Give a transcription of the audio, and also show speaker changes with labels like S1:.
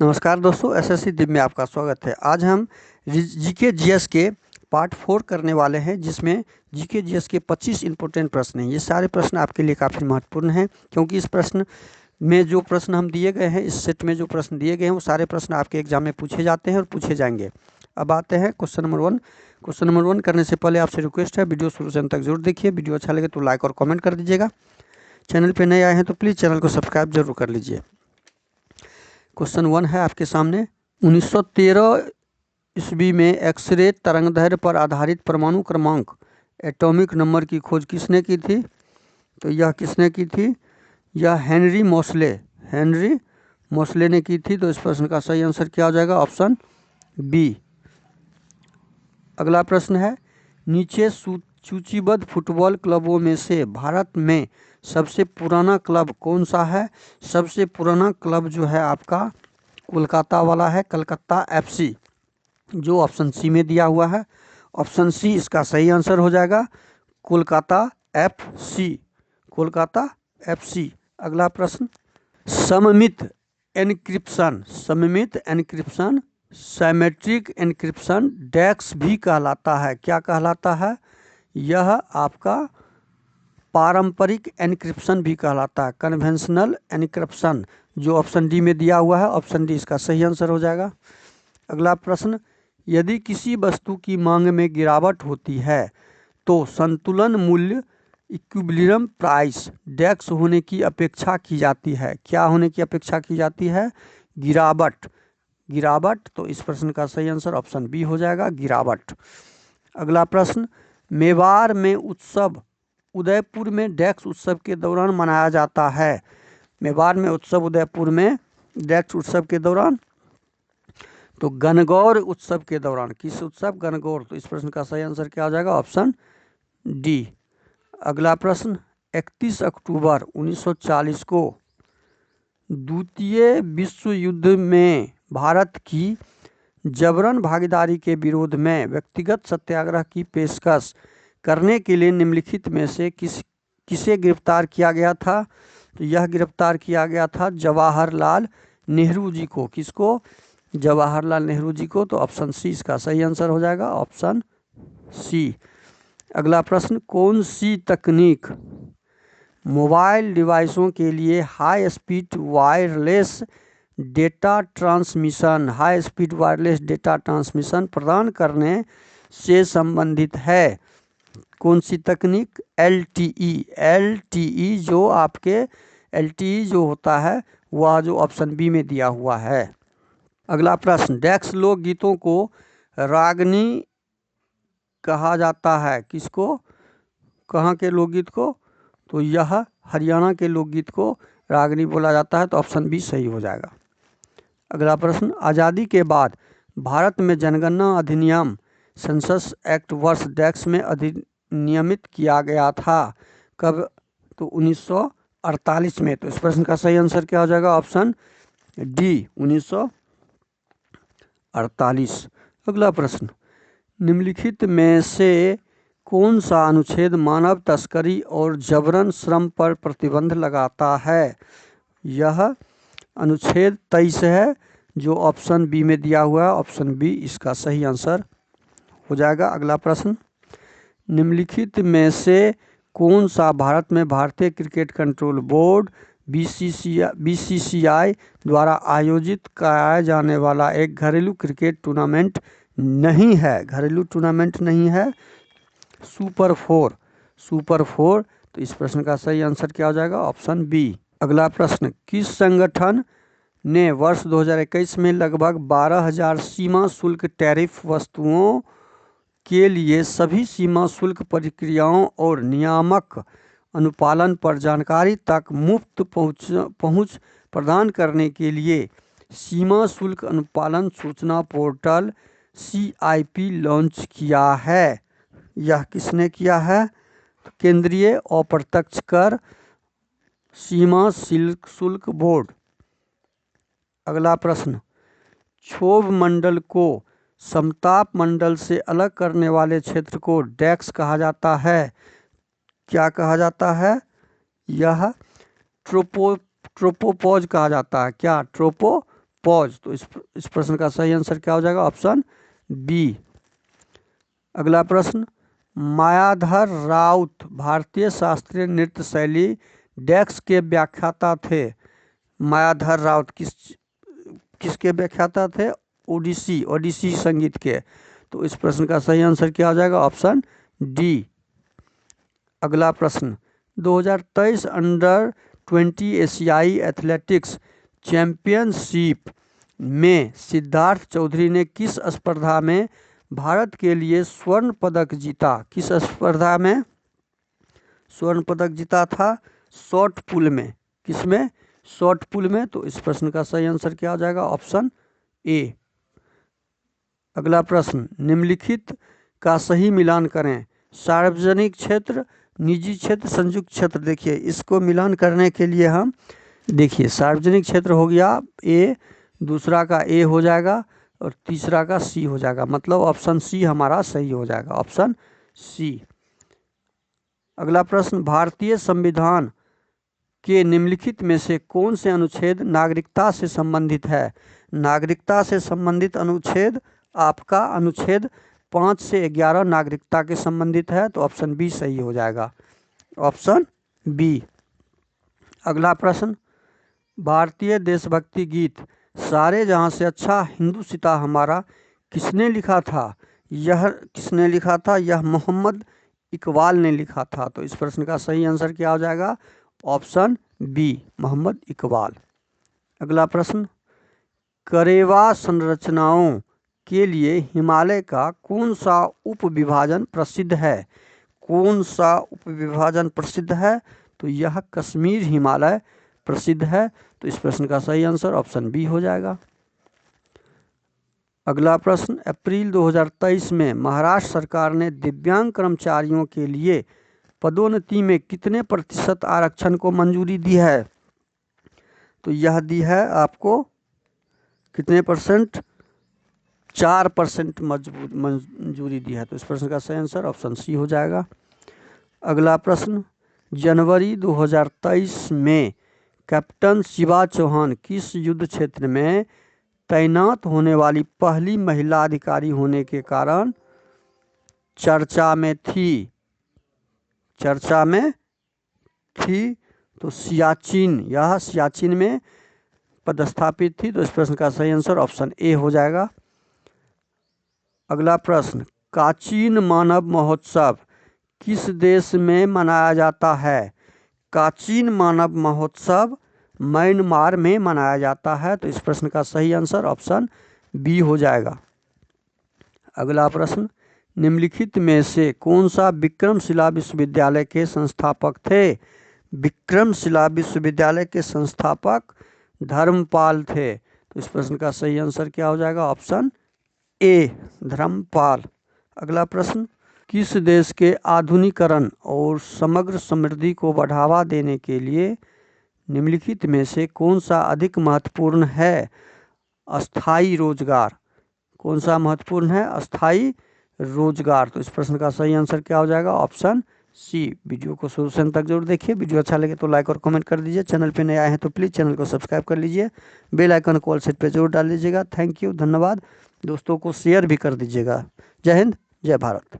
S1: नमस्कार दोस्तों, एसएससी दिप में आपका स्वागत है। आज हम जीके जीएस के पार्ट 4 करने वाले हैं, जिसमें जीके जीएस के 25 इंपॉर्टेंट प्रश्न हैं। ये सारे प्रश्न आपके लिए काफ़ी महत्वपूर्ण हैं, क्योंकि इस प्रश्न में जो प्रश्न हम दिए गए हैं, इस सेट में जो प्रश्न दिए गए हैं, वो सारे प्रश्न आपके एग्जाम में पूछे जाते हैं और पूछे जाएंगे। अब आते हैं क्वेश्चन नंबर 1। क्वेश्चन नंबर 1 करने से पहले आपसे रिक्वेस्ट है, वीडियो शुरू से अंत तक जरूर देखिए। वीडियो अच्छा लगे तो लाइक और कमेंट कर दीजिएगा। चैनल पर नए आए हैं तो प्लीज़ चैनल को सब्सक्राइब जरूर कर लीजिए। क्वेश्चन 1 है आपके सामने। 1913 ईस्वी में एक्सरे तरंगदैर्घ्य पर आधारित परमाणु क्रमांक एटॉमिक नंबर की खोज किसने की थी? तो यह किसने की थी? यह हेनरी मोसले ने की थी। तो इस प्रश्न का सही आंसर क्या हो जाएगा? Option B. अगला प्रश्न है, नीचे सूचीबद्ध फुटबॉल क्लबों में से भारत में सबसे पुराना क्लब कौन सा है? सबसे पुराना क्लब जो है आपका कोलकाता वाला है, कलकत्ता एफसी, जो ऑप्शन सी में दिया हुआ है। ऑप्शन सी इसका सही आंसर हो जाएगा, कोलकाता एफसी। अगला प्रश्न, सममित एन्क्रिप्शन सिमेट्रिक एन्क्रिप्शन डैक्स भी कहलाता है। क्या कहलाता है? यह आपका पारंपरिक एन्क्रिप्शन भी कहलाता है, कन्वेंशनल एन्क्रिप्शन, जो ऑप्शन डी में दिया हुआ है। ऑप्शन डी इसका सही आंसर हो जाएगा। अगला प्रश्न, यदि किसी वस्तु की मांग में गिरावट होती है तो संतुलन मूल्य इक्विलिब्रियम प्राइस डैक्स होने की अपेक्षा की जाती है। क्या होने की अपेक्षा की जाती है? गिरावट। तो इस प्रश्न का सही आंसर ऑप्शन बी हो जाएगा, गिरावट। अगला प्रश्न, मेवाड़ में उत्सव उदयपुर में डैक्स उत्सव के दौरान मनाया जाता है। मेवाड़ में उत्सव उदयपुर में डैक्स उत्सव के दौरान, तो गणगौर उत्सव के दौरान। किस उत्सव? गणगौर। तो इस प्रश्न का सही आंसर क्या हो जाएगा? Option D. अगला प्रश्न, 31 अक्टूबर 1940 को द्वितीय विश्व युद्ध में भारत की जबरन भागीदारी के विरोध में व्यक्तिगत सत्याग्रह की पेशकश करने के लिए निम्नलिखित में से किसे गिरफ्तार किया गया था? तो यह गिरफ्तार किया गया था जवाहरलाल नेहरू जी को। किसको? जवाहरलाल नेहरू जी को। तो ऑप्शन सी इसका सही आंसर हो जाएगा, ऑप्शन सी। अगला प्रश्न, कौन सी तकनीक मोबाइल डिवाइसों के लिए high speed wireless data transmission प्रदान करने से संबंधित है? कौन सी तकनीक? एलटीई जो आपके एलटीई जो होता है वह जो ऑप्शन बी में दिया हुआ है। अगला प्रश्न, डैक्स लोकगीतों को रागनी कहा जाता है। किसको? कहाँ के लोकगीत को? तो यह हरियाणा के लोकगीत को रागनी बोला जाता है। तो ऑप्शन बी सही हो जाएगा। अगला प्रश्न, आज़ादी के बाद भारत में जनगणना अधिनियम सेंसस एक्ट वर्ष डैक्स में अधिनियमित किया गया था। कब? तो 1948 में। तो इस प्रश्न का सही आंसर क्या हो जाएगा? Option D, 1948। अगला प्रश्न, निम्नलिखित में से कौन सा अनुच्छेद मानव तस्करी और जबरन श्रम पर प्रतिबंध लगाता है? यह अनुच्छेद 23 है, जो ऑप्शन बी में दिया हुआ है। ऑप्शन बी इसका सही आंसर हो जाएगा। अगला प्रश्न, निम्नलिखित में से कौन सा भारत में भारतीय क्रिकेट कंट्रोल बोर्ड बीसीसीआई द्वारा आयोजित कराया जाने वाला एक घरेलू क्रिकेट टूर्नामेंट नहीं है? घरेलू टूर्नामेंट नहीं है, सुपर फोर। तो इस प्रश्न का सही आंसर क्या हो जाएगा? Option B. अगला प्रश्न, किस संगठन ने वर्ष 2021 में लगभग 12,000 सीमा शुल्क टैरिफ वस्तुओं के लिए सभी सीमा शुल्क प्रक्रियाओं और नियामक अनुपालन पर जानकारी तक मुफ्त पहुंच प्रदान करने के लिए सीमा शुल्क अनुपालन सूचना पोर्टल CIP लॉन्च किया है? यह किसने किया है? केंद्रीय अप्रत्यक्ष कर सीमा शुल्क बोर्ड। अगला प्रश्न, क्षोभ मंडल को समताप मंडल से अलग करने वाले क्षेत्र को डैक्स कहा जाता है। क्या कहा जाता है? यह ट्रोपोपॉज कहा जाता है। क्या? ट्रोपोपॉज। पॉज। तो इस प्रश्न का सही आंसर क्या हो जाएगा? Option B. अगला प्रश्न, मायाधर राउत भारतीय शास्त्रीय नृत्य शैली डैक्स के व्याख्याता थे। मायाधर राउत किसके व्याख्याता थे? ओडिसी संगीत के। तो इस प्रश्न का सही आंसर क्या हो जाएगा? Option D. अगला प्रश्न, 2023 अंडर 20 एशियाई एथलेटिक्स चैंपियनशिप में सिद्धार्थ चौधरी ने किस स्पर्धा में भारत के लिए स्वर्ण पदक जीता? किस स्पर्धा में स्वर्ण पदक जीता था? शॉर्ट पुल में। किसमें? शॉर्ट पुल में। तो इस प्रश्न का सही आंसर क्या हो जाएगा? ऑप्शन ए। अगला प्रश्न, निम्नलिखित का सही मिलान करें। सार्वजनिक क्षेत्र, निजी क्षेत्र, संयुक्त क्षेत्र। देखिए इसको मिलान करने के लिए हम देखिए सार्वजनिक क्षेत्र हो गया ए, दूसरा का ए हो जाएगा और तीसरा का सी हो जाएगा, मतलब ऑप्शन सी हमारा सही हो जाएगा, ऑप्शन सी। अगला प्रश्न, भारतीय संविधान के निम्नलिखित में से कौन से अनुच्छेद नागरिकता से संबंधित है? नागरिकता से संबंधित अनुच्छेद आपका अनुच्छेद 5 से 11 नागरिकता के संबंधित है। तो ऑप्शन बी सही हो जाएगा, ऑप्शन बी। अगला प्रश्न, भारतीय देशभक्ति गीत सारे जहां से अच्छा हिंदुस्तान हमारा किसने लिखा था? यह किसने लिखा था? यह मोहम्मद इकबाल ने लिखा था। तो इस प्रश्न का सही आंसर क्या हो जाएगा? Option B, Mohammad Iqbal. अगला प्रश्न, करेवा संरचनाओं के लिए हिमालय का कौन सा उपविभाजन प्रसिद्ध है? कौन सा उपविभाजन प्रसिद्ध है? तो यह कश्मीर हिमालय प्रसिद्ध है। तो इस प्रश्न का सही आंसर ऑप्शन बी हो जाएगा। अगला प्रश्न, अप्रैल 2023 में महाराष्ट्र सरकार ने दिव्यांग कर्मचारियों के लिए पदोन्नति में कितने प्रतिशत आरक्षण को मंजूरी दी है? तो यह दी है आपको कितने परसेंट? 4% मंजूरी दी है। तो इस प्रश्न का सही आंसर ऑप्शन सी हो जाएगा। अगला प्रश्न, जनवरी 2023 में कैप्टन शिवा चौहान किस युद्ध क्षेत्र में तैनात होने वाली पहली महिला अधिकारी होने के कारण चर्चा में थी? चर्चा में थी। तो सियाचिन, यह सियाचिन में पदस्थापित थी। तो इस प्रश्न का सही आंसर ऑप्शन ए हो जाएगा। अगला प्रश्न, काचीन मानव महोत्सव किस देश में मनाया जाता है? काचीन मानव महोत्सव म्यांमार में मनाया जाता है। तो इस प्रश्न का सही आंसर ऑप्शन बी हो जाएगा। अगला प्रश्न, निम्नलिखित में से कौन सा विक्रमशिला विश्वविद्यालय के संस्थापक थे? विक्रमशिला विश्वविद्यालय के संस्थापक धर्मपाल थे। तो इस प्रश्न का सही आंसर क्या हो जाएगा? Option A, Dharmpal. अगला प्रश्न, किस देश के आधुनिकीकरण और समग्र समृद्धि को बढ़ावा देने के लिए निम्नलिखित में से कौन सा अधिक महत्वपूर्ण है? अस्थायी रोजगार। कौन सा महत्वपूर्ण है? अस्थायी रोजगार। तो इस प्रश्न का सही आंसर क्या हो जाएगा? Option C. वीडियो को शुरू से अंत तक जरूर देखिए। वीडियो अच्छा लगे तो लाइक और कमेंट कर दीजिए। चैनल पे नए आए हैं तो प्लीज़ चैनल को सब्सक्राइब कर लीजिए। बेल आइकन को ऑल सेट पे जरूर डाल लीजिएगा। थैंक यू, धन्यवाद। दोस्तों को शेयर भी कर दीजिएगा। जय हिंद, जय भारत।